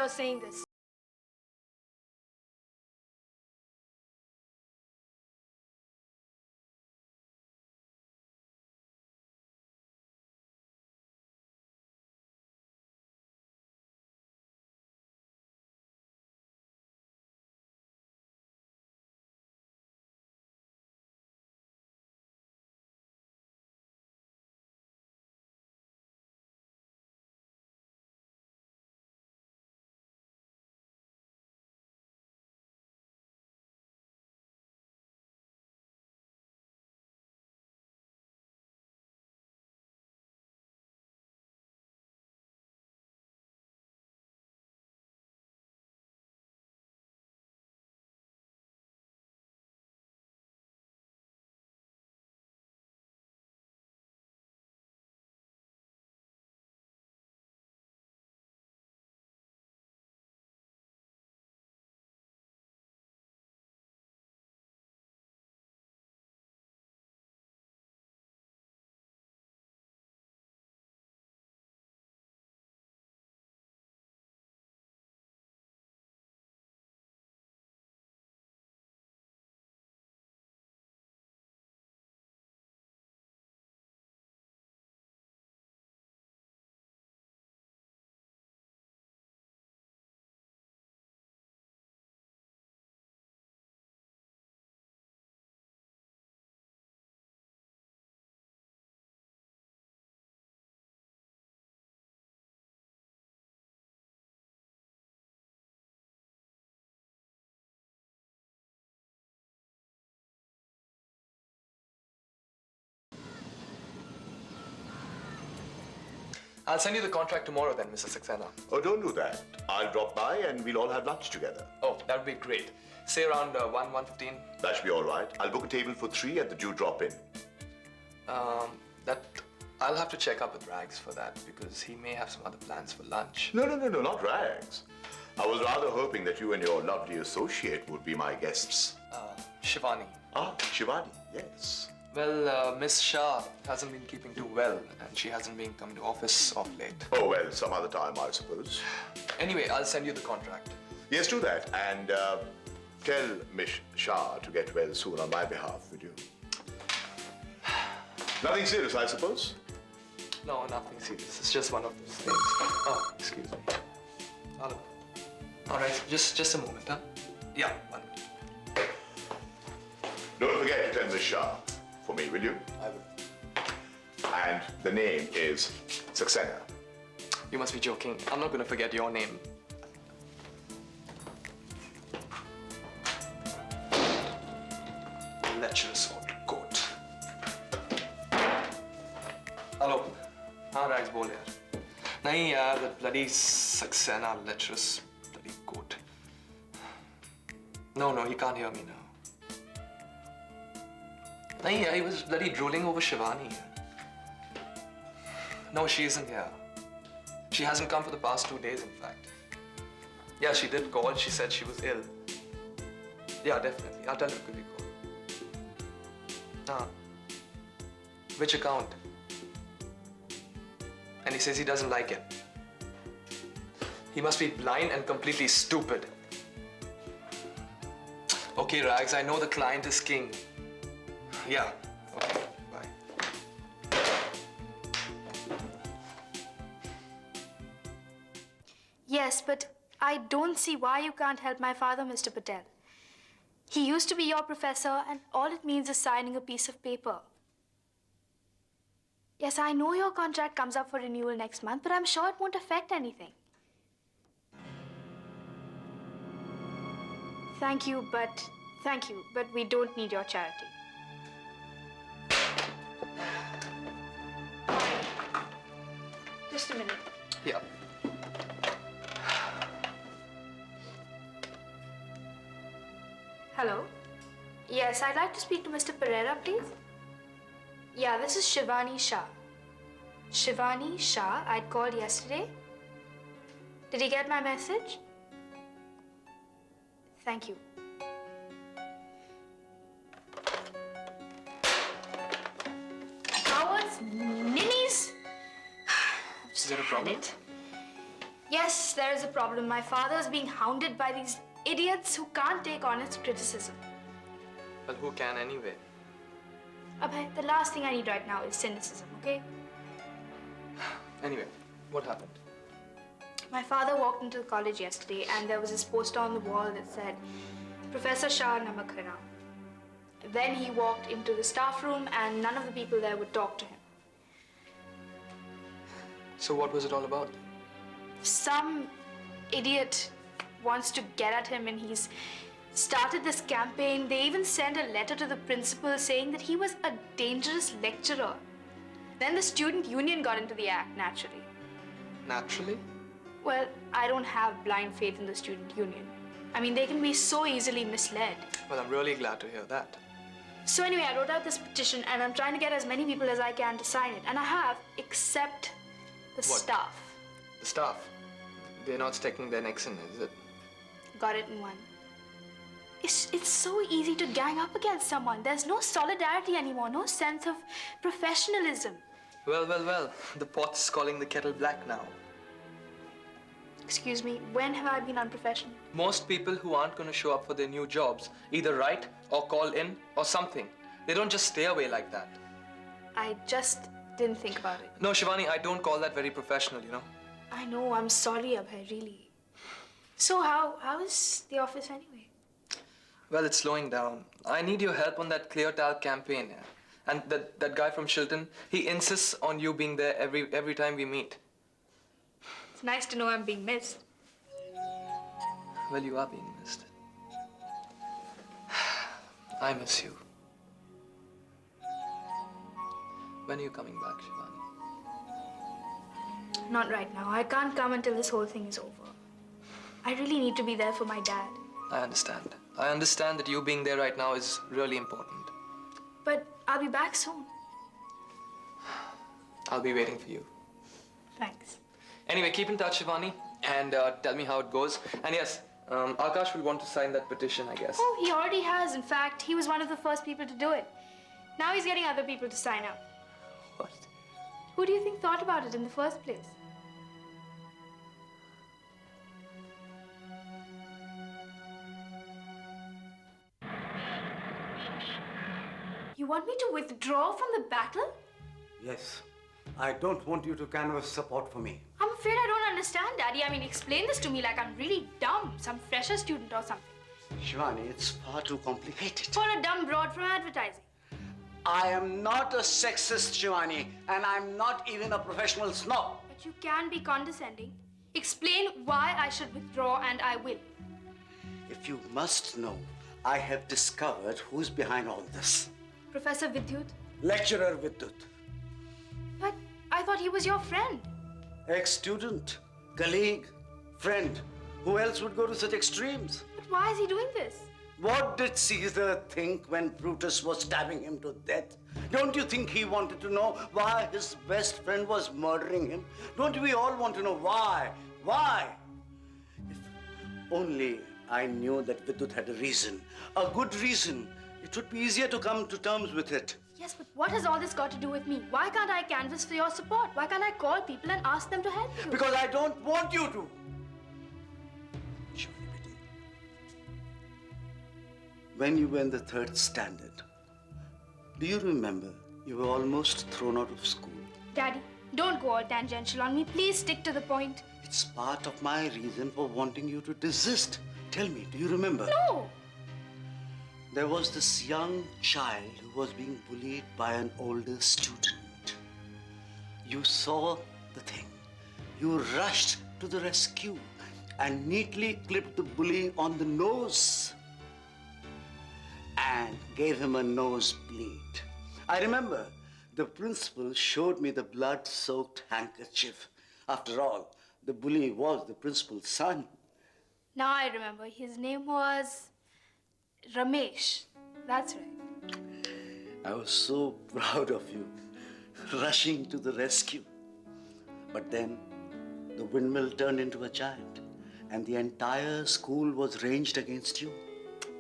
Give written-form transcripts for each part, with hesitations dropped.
you're saying this. I'll send you the contract tomorrow then, Mr. Saxena. Oh, don't do that. I'll drop by and we'll all have lunch together. Oh, that would be great. Say around 1:15. That should be all right. I'll book a table for 3 at the Jew drop-in. I'll have to check up with Rags for that because he may have some other plans for lunch. No, not Rags. I was rather hoping that you and your lovely associate would be my guests. Shivani. Ah, Shivani, yes. Well, Miss Shah hasn't been keeping too well and she hasn't been coming to office of late. Oh, well, some other time, I suppose. Anyway, I'll send you the contract. Yes, do that. And tell Miss Shah to get well soon on my behalf, would you? Nothing serious, I suppose? No, nothing serious. It's just one of those things. Oh, excuse me. Hello. All right, just a moment, huh? Yeah, 1 minute. Don't forget to tell Miss Shah for me, will you? I will. And the name is Saxena. You must be joking. I'm not gonna forget your name. Lecherous old goat. Hello. हाँ rice बोल यार. नहीं यार, that bloody Saxena, lecherous bloody goat. No, he can't hear me now. नहीं यार, he was bloody drooling over Shivani. No, she isn't here. She hasn't come for the past 2 days, in fact. Yeah, she did call. She said she was ill. Yeah, definitely. I'll tell her to give you a call. Which account? And he says he doesn't like it. He must be blind and completely stupid. Okay, Rags, I know the client is king. Yeah. Okay, bye. Yes, but I don't see why you can't help my father, Mr. Patel. He used to be your professor, and all it means is signing a piece of paper. Yes, I know your contract comes up for renewal next month, but I'm sure it won't affect anything. Thank you, but we don't need your charity. Just a minute. Yeah. Hello? Yes, I'd like to speak to Mr. Pereira, please. Yeah, this is Shivani Shah. Shivani Shah, I'd called yesterday. Did he get my message? Thank you. Howard's ninnies? Is there a problem? Yes, there is a problem. My father is being hounded by these idiots who can't take honest criticism. Well, who can anyway? Abhay, the last thing I need right now is cynicism, okay? Anyway, what happened? My father walked into the college yesterday and there was this poster on the wall that said, Professor Shah Namak Haram. Then he walked into the staff room and none of the people there would talk to him. So what was it all about? Some idiot wants to get at him and he's started this campaign. They even sent a letter to the principal saying that he was a dangerous lecturer. Then the student union got into the act, naturally. Naturally? Well, I don't have blind faith in the student union. I mean, they can be so easily misled. Well, I'm really glad to hear that. So anyway, I wrote out this petition and I'm trying to get as many people as I can to sign it. And I have, except the staff. The staff? They're not sticking their necks in, is it? Got it in one. It's so easy to gang up against someone. There's no solidarity anymore, no sense of professionalism. Well. The pot's calling the kettle black now. Excuse me, when have I been unprofessional? Most people who aren't going to show up for their new jobs either write or call in or something. They don't just stay away like that. I just didn't think about it. No, Shivani, I don't call that very professional, you know. I know, I'm sorry, Abhay, really. So how is the office anyway? Well, it's slowing down. I need your help on that Clear Talc campaign. Yeah? And that guy from Shilton, he insists on you being there every time we meet. It's nice to know I'm being missed. Well, you are being missed. I miss you. When are you coming back, Shivani? Not right now. I can't come until this whole thing is over. I really need to be there for my dad. I understand. I understand that you being there right now is really important. But I'll be back soon. I'll be waiting for you. Thanks. Anyway, keep in touch, Shivani, and tell me how it goes. And yes, Akash will want to sign that petition, I guess. Oh, he already has. In fact, he was one of the first people to do it. Now he's getting other people to sign up. What? Who do you think thought about it in the first place? You want me to withdraw from the battle? Yes. I don't want you to canvass support for me. I'm afraid I don't understand, Daddy. I mean, explain this to me like I'm really dumb, some fresher student or something. Shivani, it's far too complicated. Or a dumb broad from advertising. I am not a sexist, Shivani, and I'm not even a professional snob. But you can be condescending. Explain why I should withdraw, and I will. If you must know, I have discovered who's behind all this. Professor Vidyut? Lecturer Vidyut. But I thought he was your friend. Ex-student, colleague, friend. Who else would go to such extremes? But why is he doing this? What did Caesar think when Brutus was stabbing him to death? Don't you think he wanted to know why his best friend was murdering him? Don't we all want to know why? Why? If only I knew that Vidyut had a reason, a good reason, it would be easier to come to terms with it. Yes, but what has all this got to do with me? Why can't I canvass for your support? Why can't I call people and ask them to help you? Because I don't want you to. Shivani Beti, when you were in the third standard, do you remember you were almost thrown out of school? Daddy, don't go all tangential on me. Please stick to the point. It's part of my reason for wanting you to desist. Tell me, do you remember? No! There was this young child who was being bullied by an older student. You saw the thing. You rushed to the rescue and neatly clipped the bully on the nose and gave him a nosebleed. I remember the principal showed me the blood-soaked handkerchief. After all, the bully was the principal's son. Now I remember. His name was Ramesh. That's right. I was so proud of you, rushing to the rescue. But then the windmill turned into a giant, and the entire school was ranged against you.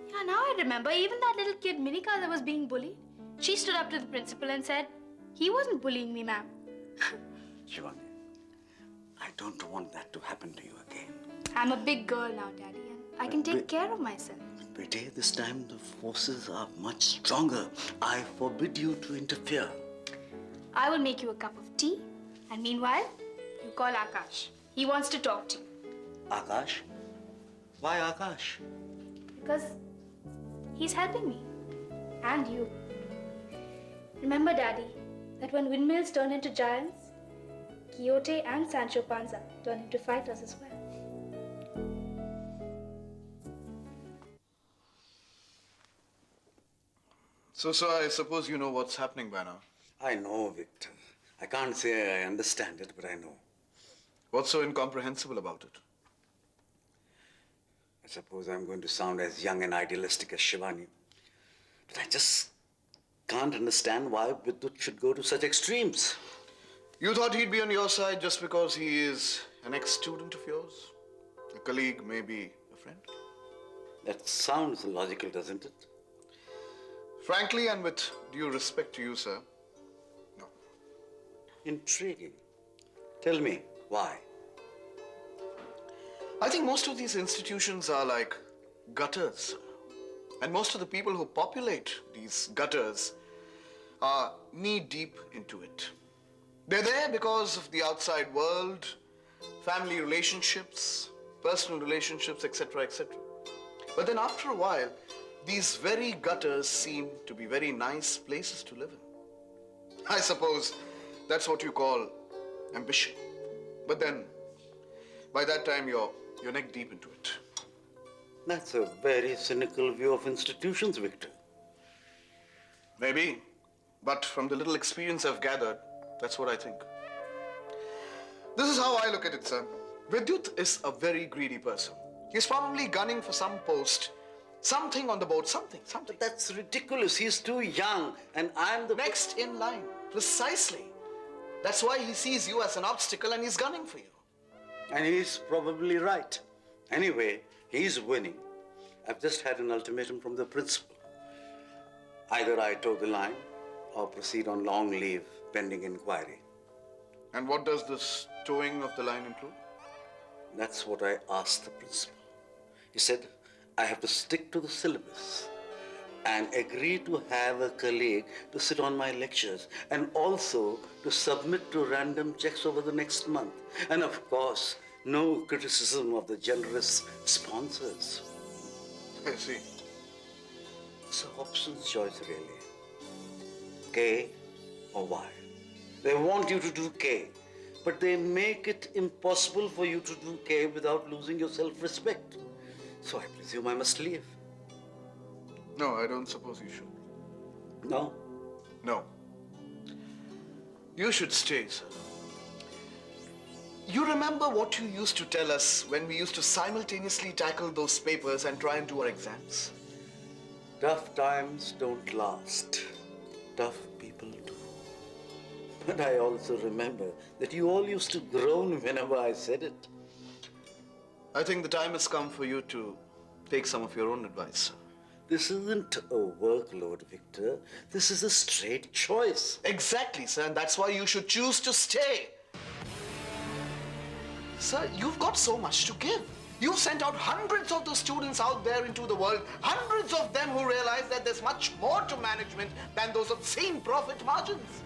Yeah, now I remember. Even that little kid, Minika, that was being bullied, she stood up to the principal and said, he wasn't bullying me, ma'am. Shivani, I don't want that to happen to you again. I'm a big girl now, Daddy, and I can take care of myself. Bete, this time the forces are much stronger. I forbid you to interfere. I will make you a cup of tea, and meanwhile, you call Akash. He wants to talk to you. Akash? Why Akash? Because he's helping me. And you. Remember, Daddy, that when windmills turn into giants, Quixote and Sancho Panza turn into fighters as well. So, sir, I suppose you know what's happening by now. I know, Victor. I can't say I understand it, but I know. What's so incomprehensible about it? I suppose I'm going to sound as young and idealistic as Shivani. But I just can't understand why Vidyut should go to such extremes. You thought he'd be on your side just because he is an ex-student of yours? A colleague, maybe a friend? That sounds logical, doesn't it? Frankly, and with due respect to you, sir, no. Intriguing. Tell me, why? I think most of these institutions are like gutters. And most of the people who populate these gutters are knee-deep into it. They're there because of the outside world, family relationships, personal relationships, etc., etc. But then after a while, these very gutters seem to be very nice places to live in. I suppose that's what you call ambition. But then, by that time, you're neck deep into it. That's a very cynical view of institutions, Victor. Maybe, but from the little experience I've gathered, that's what I think. This is how I look at it, sir. Vidyut is a very greedy person. He's probably gunning for some post, something on the board, something. But that's ridiculous. He's too young, and I'm the Next in line, precisely. That's why he sees you as an obstacle and he's gunning for you. And he's probably right. Anyway, he's winning. I've just had an ultimatum from the principal. Either I toe the line or proceed on long leave pending inquiry. And what does this towing of the line include? That's what I asked the principal. He said I have to stick to the syllabus and agree to have a colleague to sit on my lectures and also to submit to random checks over the next month. And of course, no criticism of the generous sponsors. I see. It's a Hobson's choice, really. K or Y. They want you to do K, but they make it impossible for you to do K without losing your self-respect. So I presume I must leave. No, I don't suppose you should. No? No. You should stay, sir. You remember what you used to tell us when we used to simultaneously tackle those papers and try and do our exams? Tough times don't last. Tough people do. But I also remember that you all used to groan whenever I said it. I think the time has come for you to take some of your own advice, sir. This isn't a workload, Victor. This is a straight choice. Exactly, sir, and that's why you should choose to stay. Sir, you've got so much to give. You've sent out hundreds of those students out there into the world, hundreds of them who realize that there's much more to management than those obscene profit margins.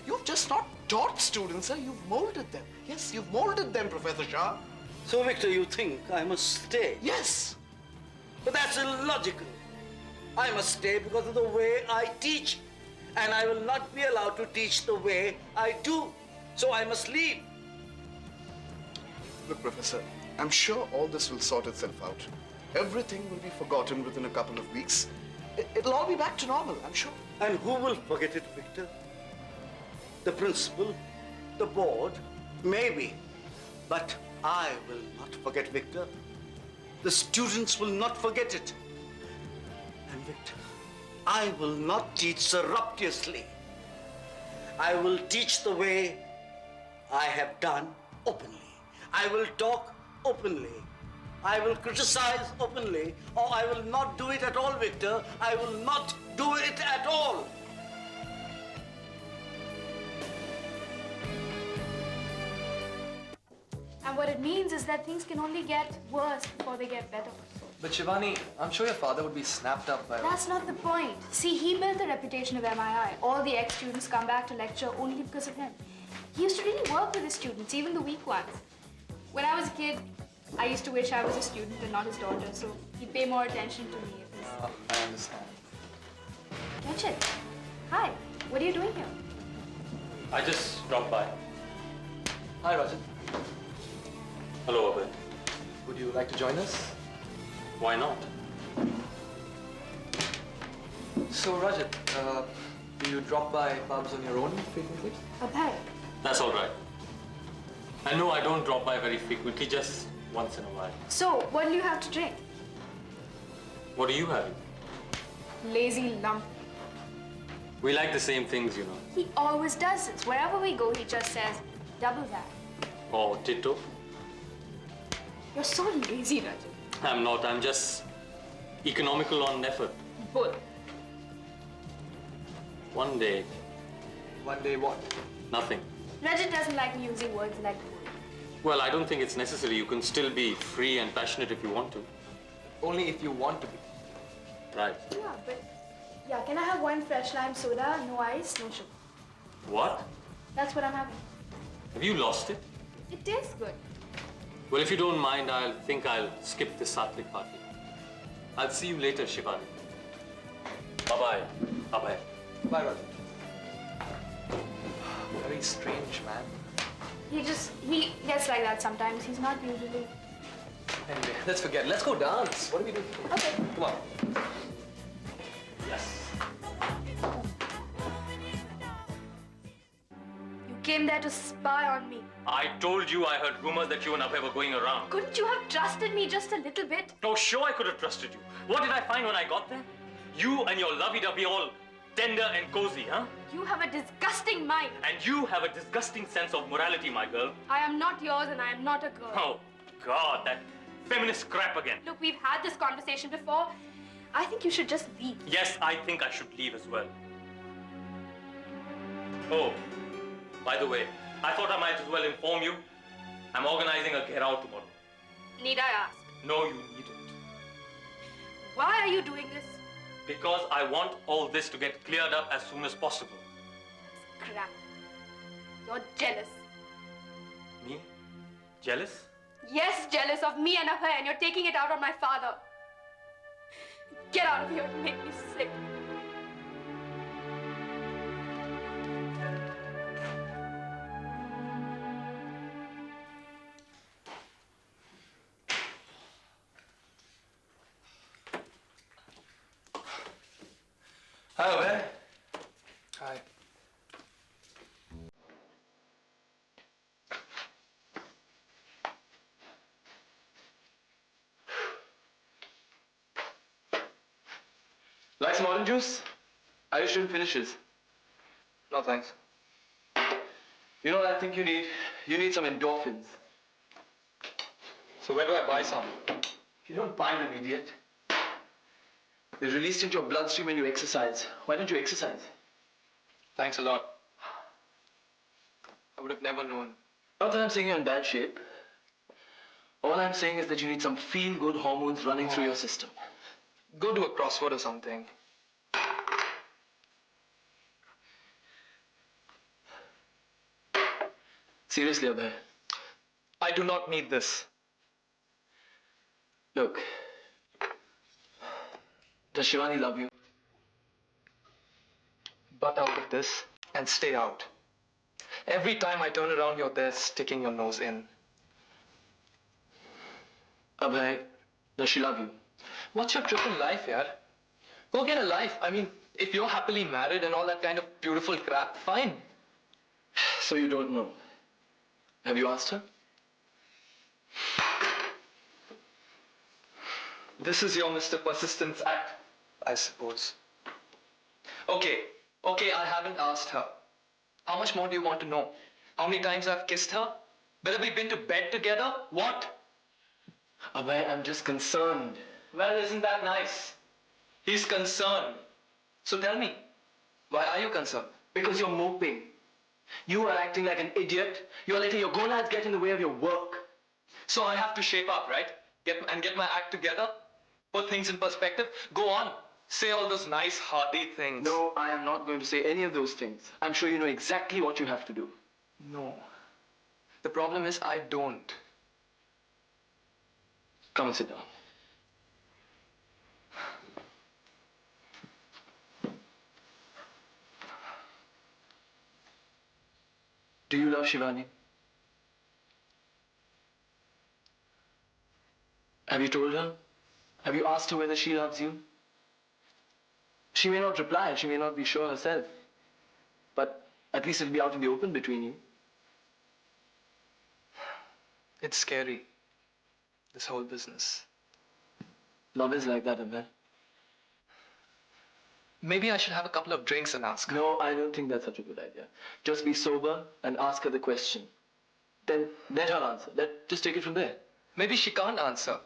You've just not taught students, sir, you've molded them. Yes, you've molded them, Professor Shah. So, Victor, you think I must stay? Yes. But that's illogical. I must stay because of the way I teach. And I will not be allowed to teach the way I do. So I must leave. Look, Professor, I'm sure all this will sort itself out. Everything will be forgotten within a couple of weeks. It'll all be back to normal, I'm sure. And who will forget it, Victor? The principal? The board? Maybe. But I will not forget, Victor. The students will not forget it. And Victor, I will not teach surreptitiously. I will teach the way I have done openly. I will talk openly. I will criticize openly, or I will not do it at all, Victor. I will not do it at all. what it means is that things can only get worse before they get better. But Shivani, I'm sure your father would be snapped up by... That's not the point. See, he built the reputation of MII. All the ex-students come back to lecture only because of him. He used to really work with his students, even the weak ones. When I was a kid, I used to wish I was a student and not his daughter, so he'd pay more attention to me. I understand. Rajat, hi. What are you doing here? I just dropped by. Hi, Rajat. Hello, Abhay. Would you like to join us? Why not? So, Rajat, do you drop by pubs on your own frequently? Abhay. That's all right. And no, I don't drop by very frequently, just once in a while. So, what do you have to drink? What are you having? Lazy lump. We like the same things, you know. He always does this. Wherever we go, he just says, double that. Or ditto. You're so lazy, Rajat. I'm not, I'm just economical on effort. Bull. One day, One day what? nothing. Rajat doesn't like me using words like bull. Well, I don't think it's necessary. You can still be free and passionate if you want to. Only if you want to be. Right. Yeah, but... Yeah, can I have one fresh lime soda, no ice, no sugar? What? That's what I'm having. Have you lost it? It tastes good. Well, if you don't mind, I'll skip this Satlik party. I'll see you later, Shivani. Bye-bye. Bye-bye. Bye, Rajat. Very strange, man. He gets like that sometimes. He's not usually... Anyway, let's forget. Let's go dance. What are we doing? Okay. Come on. Yes. You came there to spy on me. I told you I heard rumors that you and Abhay were going around. Couldn't you have trusted me just a little bit? Oh, sure I could have trusted you. What did I find when I got there? You and your lovey-dovey all tender and cozy, huh? You have a disgusting mind. And you have a disgusting sense of morality, my girl. I am not yours and I am not a girl. Oh, God, that feminist crap again. Look, we've had this conversation before. I think you should just leave. Yes, I think I should leave as well. Oh, by the way, I thought I might as well inform you. I'm organizing a get out tomorrow. Need I ask? No, you needn't. Why are you doing this? Because I want all this to get cleared up as soon as possible. Crap. You're jealous. Me? Jealous? Yes, jealous of me and Abhay, and you're taking it out on my father. Get out of here, you make me sick. Hi, Abhay. Hi. Like some orange juice? Irish shouldn't finishes. No, thanks. You know what I think you need? You need some endorphins. So where do I buy some? You don't buy them, idiot. They're released into your bloodstream when you exercise. Why don't you exercise? Thanks a lot. I would have never known. Not that I'm saying you're in bad shape. All I'm saying is that you need some feel-good hormones running through your system. Go do a crossword or something. Seriously, Abhay. I do not need this. Look. Does Shivani love you? Butt out of this and stay out. Every time I turn around, you're there sticking your nose in. Abhay, does she love you? What's your triple life, yaar? Go get a life. I mean, if you're happily married and all that kind of beautiful crap, fine. So you don't know. Have you asked her? This is your Mr. Persistence Act, I suppose. Okay, I haven't asked her. How much more do you want to know? How many times I've kissed her? Whether we've been to bed together? What? Abhay, I'm just concerned. Well, isn't that nice? He's concerned. So tell me, why are you concerned? Because you're moping. You are acting like an idiot. You're letting your gonads get in the way of your work. So I have to shape up, right? Get my act together? Put things in perspective? Go on. Say all those nice, hearty things. No, I am not going to say any of those things. I'm sure you know exactly what you have to do. No. The problem is I don't. Come and sit down. Do you love Shivani? Have you told her? Have you asked her whether she loves you? She may not reply, she may not be sure herself. But at least it'll be out in the open between you. It's scary. This whole business. Love is like that, Amir. Maybe I should have a couple of drinks and ask her. No, I don't think that's such a good idea. Just be sober and ask her the question. Then let her answer. Just take it from there. Maybe she can't answer.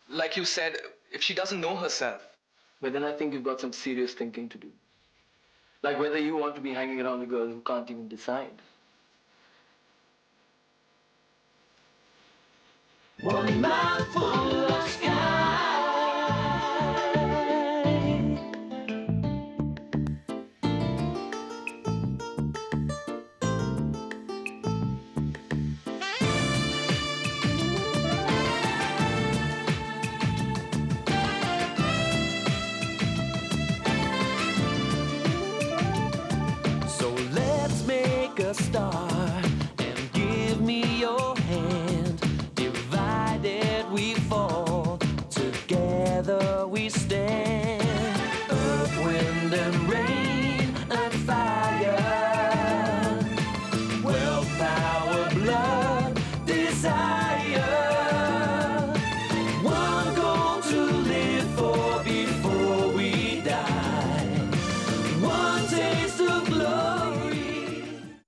Like you said, if she doesn't know herself. But then I think you've got some serious thinking to do. Like whether you want to be hanging around a girl who can't even decide. One man for